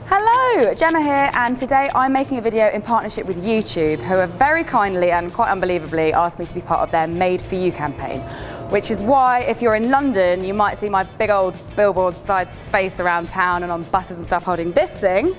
Hello, Gemma here, and today I'm making a video in partnership with YouTube, who have very kindly and quite unbelievably asked me to be part of their Made For You campaign, which is why if you're in London you might see my big old billboard size face around town and on buses and stuff holding this thing.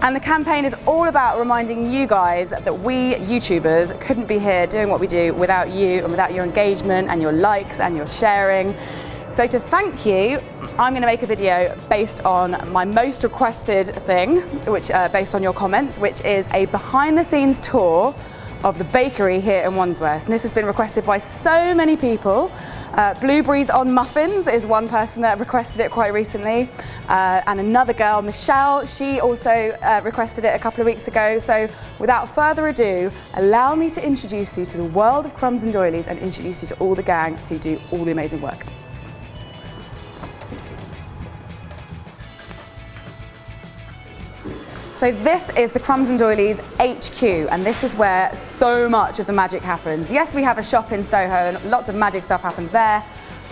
And the campaign is all about reminding you guys that we YouTubers couldn't be here doing what we do without you and without your engagement and your likes and your sharing. So to thank you, I'm going to make a video based on my most requested thing, which based on your comments, which is a behind the scenes tour of the bakery here in Wandsworth. And this has been requested by so many people. Blueberries on Muffins is one person that requested it quite recently. And another girl, Michelle, she also requested it a couple of weeks ago. So without further ado, allow me to introduce you to the world of crumbs and doilies and introduce you to all the gang who do all the amazing work. So this is the Crumbs and Doilies HQ, and this is where so much of the magic happens. Yes, we have a shop in Soho and lots of magic stuff happens there,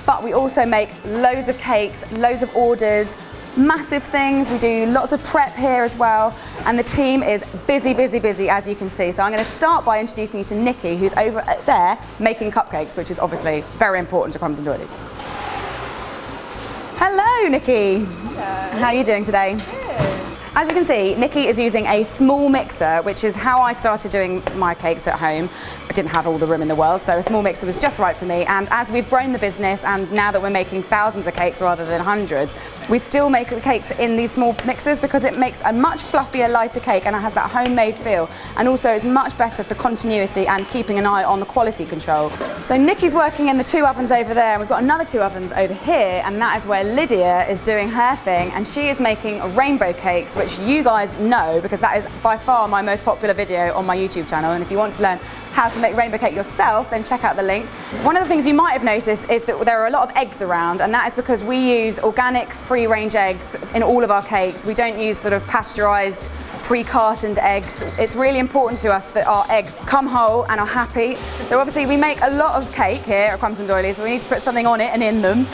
but we also make loads of cakes, loads of orders, massive things. We do lots of prep here as well, and the team is busy, busy, busy, as you can see. So I'm going to start by introducing you to Nikki, who's over there making cupcakes, which is obviously very important to Crumbs and Doilies. Hello, Nikki. Hello. How are you doing today? Good. As you can see, Nikki is using a small mixer, which is how I started doing my cakes at home. I didn't have all the room in the world, so a small mixer was just right for me. And as we've grown the business, and now that we're making thousands of cakes rather than hundreds, we still make the cakes in these small mixers because it makes a much fluffier, lighter cake, and it has that homemade feel. And also it's much better for continuity and keeping an eye on the quality control. So Nikki's working in the two ovens over there, and we've got another two ovens over here, and that is where Lydia is doing her thing, and she is making rainbow cakes, which you guys know because that is by far my most popular video on my YouTube channel. And if you want to learn how to make rainbow cake yourself, then check out the link. One of the things you might have noticed is that there are a lot of eggs around, and that is because we use organic free-range eggs in all of our cakes. We don't use sort of pasteurized pre-cartoned eggs. It's really important to us that our eggs come whole and are happy. So obviously we make a lot of cake here at Crumbs and Doilies, but we need to put something on it and in them.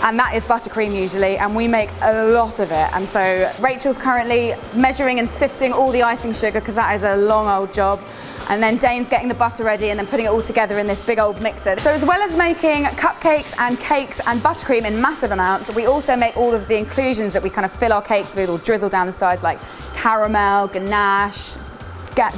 And that is buttercream usually, and we make a lot of it. And so Rachel's currently measuring and sifting all the icing sugar because that is a long old job. And then Dane's getting the butter ready and then putting it all together in this big old mixer. So as well as making cupcakes and cakes and buttercream in massive amounts, we also make all of the inclusions that we kind of fill our cakes with or drizzle down the sides, like caramel, ganache,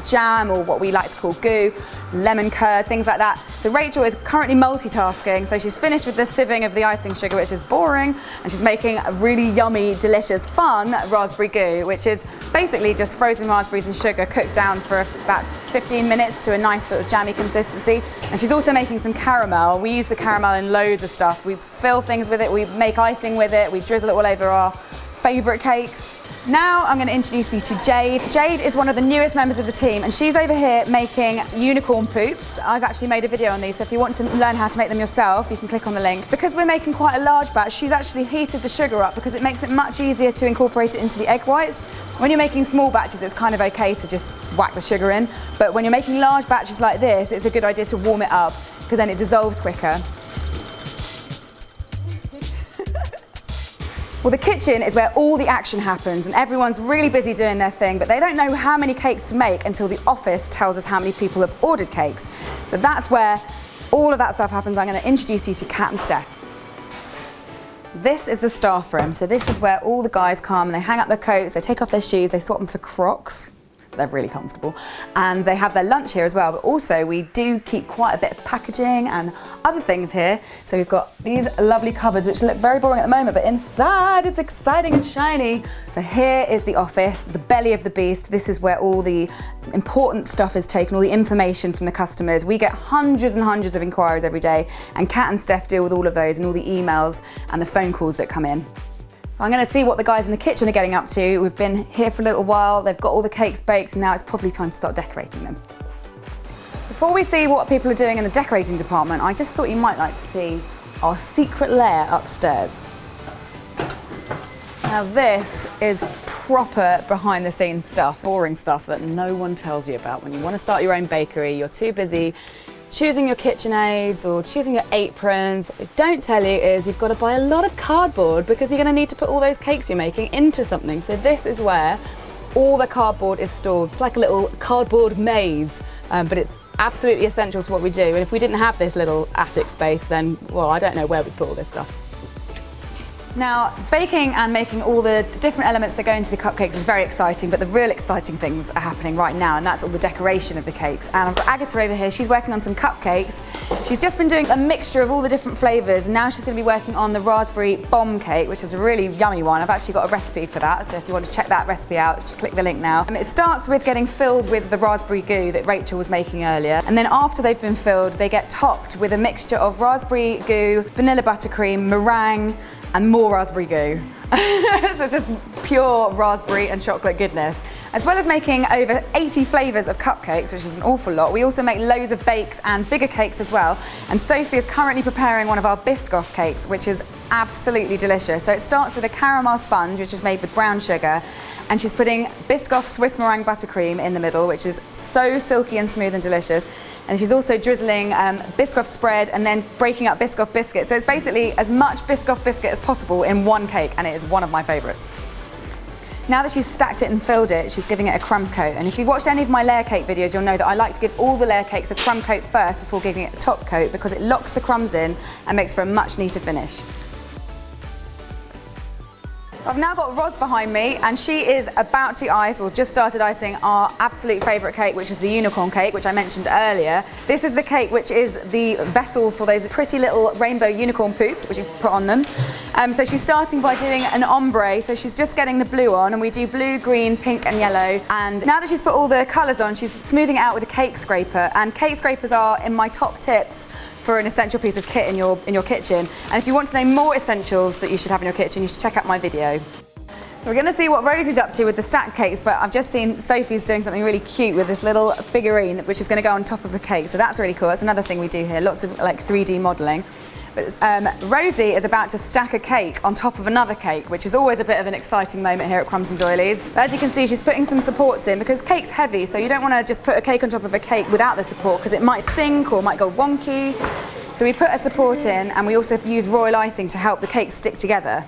jam, or what we like to call goo, lemon curd, things like that. So Rachel is currently multitasking, so she's finished with the sieving of the icing sugar, which is boring, and she's making a really yummy, delicious, fun raspberry goo, which is basically just frozen raspberries and sugar cooked down for about 15 minutes to a nice sort of jammy consistency. And she's also making some caramel. We use the caramel in loads of stuff. We fill things with it, we make icing with it, we drizzle it all over our favourite cakes. Now I'm going to introduce you to Jade. Jade is one of the newest members of the team, and she's over here making unicorn poops. I've actually made a video on these, so if you want to learn how to make them yourself, you can click on the link. Because we're making quite a large batch, she's actually heated the sugar up because it makes it much easier to incorporate it into the egg whites. When you're making small batches, it's kind of okay to just whack the sugar in, but when you're making large batches like this, it's a good idea to warm it up because then it dissolves quicker. Well, the kitchen is where all the action happens, and everyone's really busy doing their thing, but they don't know how many cakes to make until the office tells us how many people have ordered cakes. So that's where all of that stuff happens. I'm going to introduce you to Kat and Steph. This is the staff room. So this is where all the guys come and they hang up their coats, they take off their shoes, they swap them for Crocs. They're really comfortable, and they have their lunch here as well, but also we do keep quite a bit of packaging and other things here. So we've got these lovely cupboards which look very boring at the moment, but inside it's exciting and shiny. So here is the office, the belly of the beast. This is where all the important stuff is taken, all the information from the customers. We get hundreds and hundreds of inquiries every day, and Kat and Steph deal with all of those and all the emails and the phone calls that come in. So I'm going to see what the guys in the kitchen are getting up to. We've been here for a little while, they've got all the cakes baked, and now it's probably time to start decorating them. Before we see what people are doing in the decorating department, I just thought you might like to see our secret lair upstairs. Now this is proper behind the scenes stuff, boring stuff that no one tells you about. When you want to start your own bakery, you're too busy choosing your KitchenAids or choosing your aprons. What they don't tell you is you've got to buy a lot of cardboard because you're going to need to put all those cakes you're making into something. So this is where all the cardboard is stored. It's like a little cardboard maze, but it's absolutely essential to what we do. And if we didn't have this little attic space, then, well, I don't know where we'd put all this stuff. Now, baking and making all the different elements that go into the cupcakes is very exciting, but the real exciting things are happening right now, and that's all the decoration of the cakes. And I've got Agatha over here, she's working on some cupcakes. She's just been doing a mixture of all the different flavours, and now she's going to be working on the raspberry bomb cake, which is a really yummy one. I've actually got a recipe for that, so if you want to check that recipe out, just click the link now. And it starts with getting filled with the raspberry goo that Rachel was making earlier, and then after they've been filled, they get topped with a mixture of raspberry goo, vanilla buttercream, meringue, and more raspberry goo. So it's just pure raspberry and chocolate goodness. As well as making over 80 flavours of cupcakes, which is an awful lot, we also make loads of bakes and bigger cakes as well. And Sophie is currently preparing one of our Biscoff cakes, which is absolutely delicious. So it starts with a caramel sponge, which is made with brown sugar, and she's putting Biscoff Swiss meringue buttercream in the middle, which is so silky and smooth and delicious. And she's also drizzling Biscoff spread and then breaking up Biscoff biscuit. So it's basically as much Biscoff biscuit as possible in one cake, and it is one of my favourites. Now that she's stacked it and filled it, she's giving it a crumb coat. And if you've watched any of my layer cake videos, you'll know that I like to give all the layer cakes a crumb coat first before giving it a top coat, because it locks the crumbs in and makes for a much neater finish. I've now got Roz behind me, and she is about to ice, or just started icing, our absolute favourite cake, which is the unicorn cake, which I mentioned earlier. This is the cake which is the vessel for those pretty little rainbow unicorn poops, which you put on them. So she's starting by doing an ombre, so she's just getting the blue on, and we do blue, green, pink and yellow. And now that she's put all the colours on, she's smoothing it out with a cake scraper, and cake scrapers are in my top tips for an essential piece of kit in your kitchen. And if you want to know more essentials that you should have in your kitchen, you should check out my video. So we're going to see what Rosie's up to with the stacked cakes, but I've just seen Sophie's doing something really cute with this little figurine which is going to go on top of the cake. So that's really cool. That's another thing we do here, lots of like 3D modelling. But Rosie is about to stack a cake on top of another cake, which is always a bit of an exciting moment here at Crumbs and Doilies. But as you can see, she's putting some supports in because cake's heavy, so you don't want to just put a cake on top of a cake without the support because it might sink or might go wonky. So we put a support in, and we also use royal icing to help the cake stick together.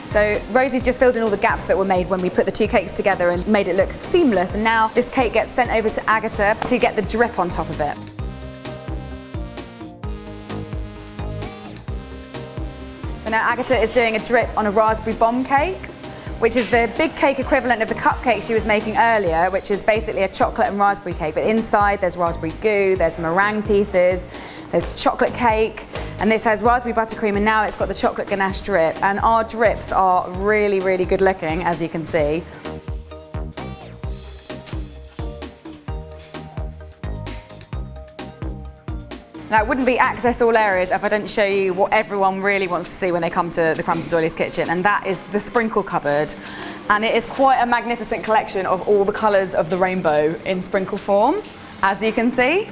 So Rosie's just filled in all the gaps that were made when we put the two cakes together and made it look seamless, and now this cake gets sent over to Agatha to get the drip on top of it. So now Agatha is doing a drip on a raspberry bomb cake, which is the big cake equivalent of the cupcake she was making earlier, which is basically a chocolate and raspberry cake. But inside there's raspberry goo, there's meringue pieces, there's chocolate cake, and this has raspberry buttercream, and now it's got the chocolate ganache drip. And our drips are really, really good looking, as you can see. Now, it wouldn't be Access All Areas if I didn't show you what everyone really wants to see when they come to the Crumbs and Doilies kitchen, and that is the sprinkle cupboard. And it is quite a magnificent collection of all the colours of the rainbow in sprinkle form, as you can see.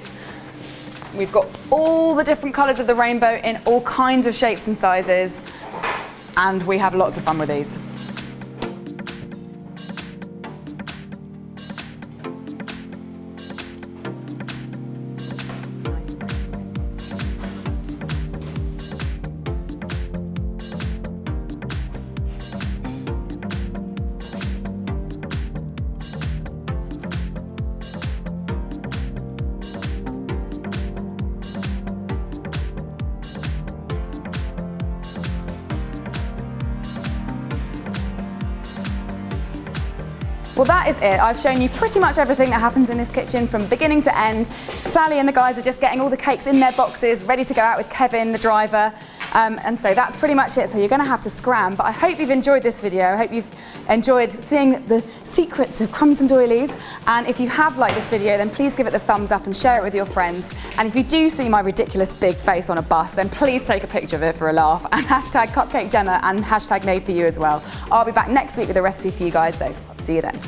We've got all the different colours of the rainbow in all kinds of shapes and sizes, and we have lots of fun with these. Well, that is it. I've shown you pretty much everything that happens in this kitchen from beginning to end. Sally and the guys are just getting all the cakes in their boxes, ready to go out with Kevin, the driver. And so that's pretty much it. So you're going to have to scram. But I hope you've enjoyed this video. I hope you've enjoyed seeing the secrets of Crumbs and Doilies. And if you have liked this video, then please give it the thumbs up and share it with your friends. And if you do see my ridiculous big face on a bus, then please take a picture of it for a laugh. And hashtag Cupcake Gemma and hashtag Made For You as well. I'll be back next week with a recipe for you guys, so I'll see you then.